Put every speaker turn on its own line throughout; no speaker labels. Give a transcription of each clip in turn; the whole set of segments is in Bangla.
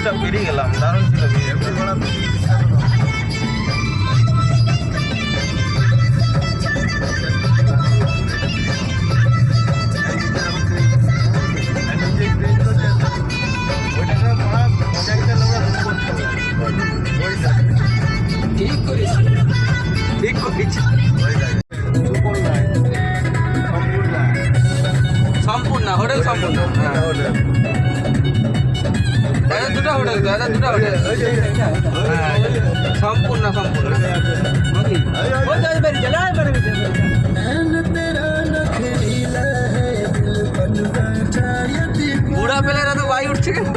সব বেরিয়ে গেলাম, দারুণ ছিল। ঠিক করেছি, ঠিক করেছি। সম্পূর্ণ হোটেল, সম্পূর্ণ দুটো হোটেল, দুটো হোটেল সম্পূর্ণ সম্পূর্ণ। বুড়া পেলেরা তো বাই উঠছে কেন?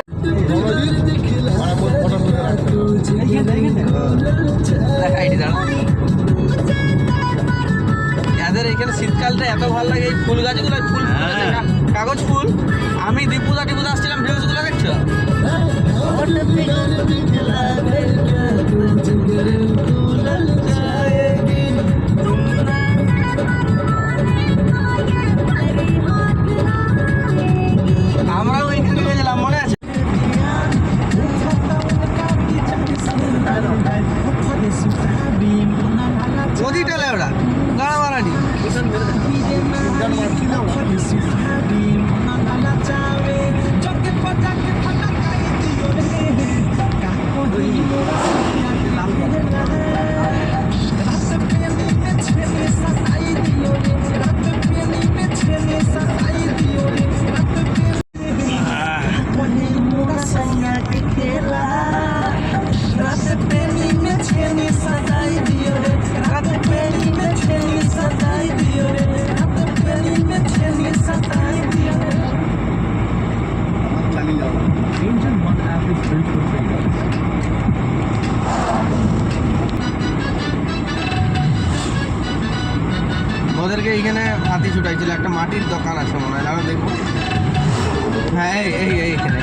এদের এখানে শীতকালটা এত ভালো লাগে, এই ফুল গাছগুলো, ফুল কাগজ ফুল। আমি দীপুদা আসছিলাম, ভিউজগুলো দেখছো? আমরাও ওইখানে গেছিলাম, মনে আছে? নদীটা লেওড়া, গাড়াবাড়ানি। ওদেরকে এইখানে হাতি ছুটাইছিল, একটা মাটির দোকান আছে মনে হয়, আমি দেখবো। হ্যাঁ এইখানে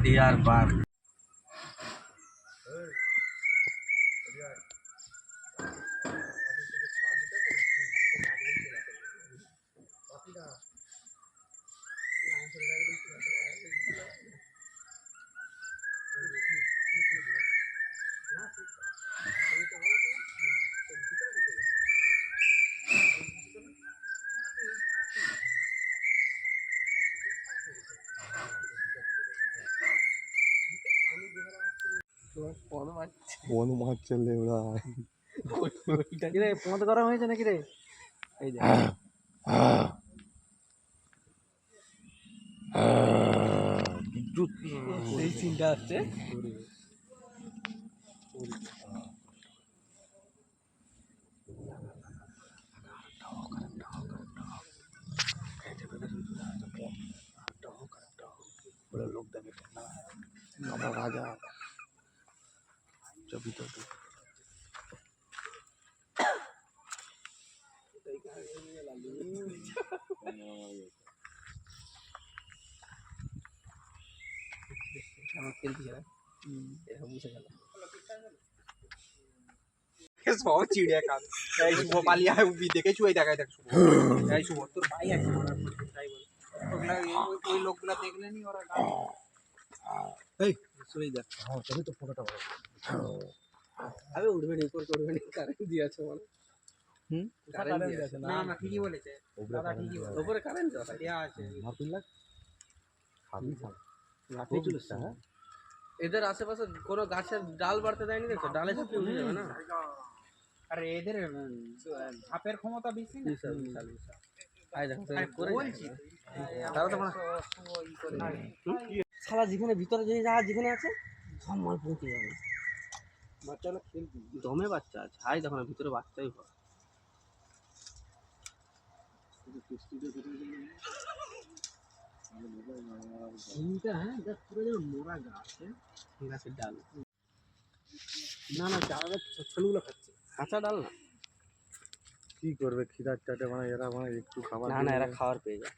ডিয়ার পার্ক।
পদ মারছে লেবড়া,
পদ গরম হয়েছে নাকি রে? এই যে এই সিনটা আসছে।
লোক দেখে আমরা রাজা ভিতর
আমার খেলতে গেলাম, এরকম বুঝে গেল।
সব চিড়িয়া খান এই শুভ পালিয়া দেখেছো এই দেখায় দেখ শুভ এই শুভ তোর ভাই আছে মারার পর তাই বল ওগুলা ওই লোকগুলা দেখলেনি ওরা এই শুই দেখ
হ্যাঁ তবে তো ফটোটা ভালো
আরে উঠবে নি করবে নি কারেন্ট দিয়েছে মানে কারেন্ট দিয়েছে
না না ঠিকই বলেছে দাদা ঠিকই বলেছে
উপরে কারেন্ট
দেয়া আছে
মারপিল লাগ খাবি খাবি
লাঠি চলেছে হ্যাঁ এদের আশেপাশে কোনো গাছের ডাল বাড়তে দেয়নি দেখো ডালে চাপলে উঠে যাবে না
আরে এদের ঝাপের ক্ষমতা বেশি না
বিশাল বিশাল বিশাল আই দেখো
আরে
করে
বলছি
তারা তো শালা যেখানে ভিতরে যে যা যেখানে আছে সব মাল পৌঁছে যাবে
বাচ্চারা খেলবি
দমে বাচ্চা আছে হাই দেখো না ভিতরে বাচ্চাই হয় এইটা হ্যাঁ দেখ পুরো যেন মোরা গাছ গাছের ডাল না না চারা ছোটগুলো খাচ্ছে কাঁচা ডাল না
কি করবে খিদার চাটে মানে এরা মানে একটু খাবার
না না এরা খাবার পেয়ে যায়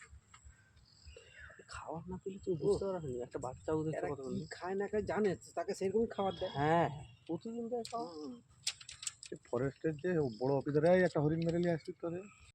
খাবার না পেলে তুমি বুঝতে পারো একটা বাচ্চা ওদের কথা বলি
খায় না খায় জানে তাকে সেরকমই খাবার দেয়
হ্যাঁ প্রতিদিন দেয় খাওয়া
ফরেস্টের যে বড় অফিসার একটা হরিণ মেরে নিয়ে আসবি তোরে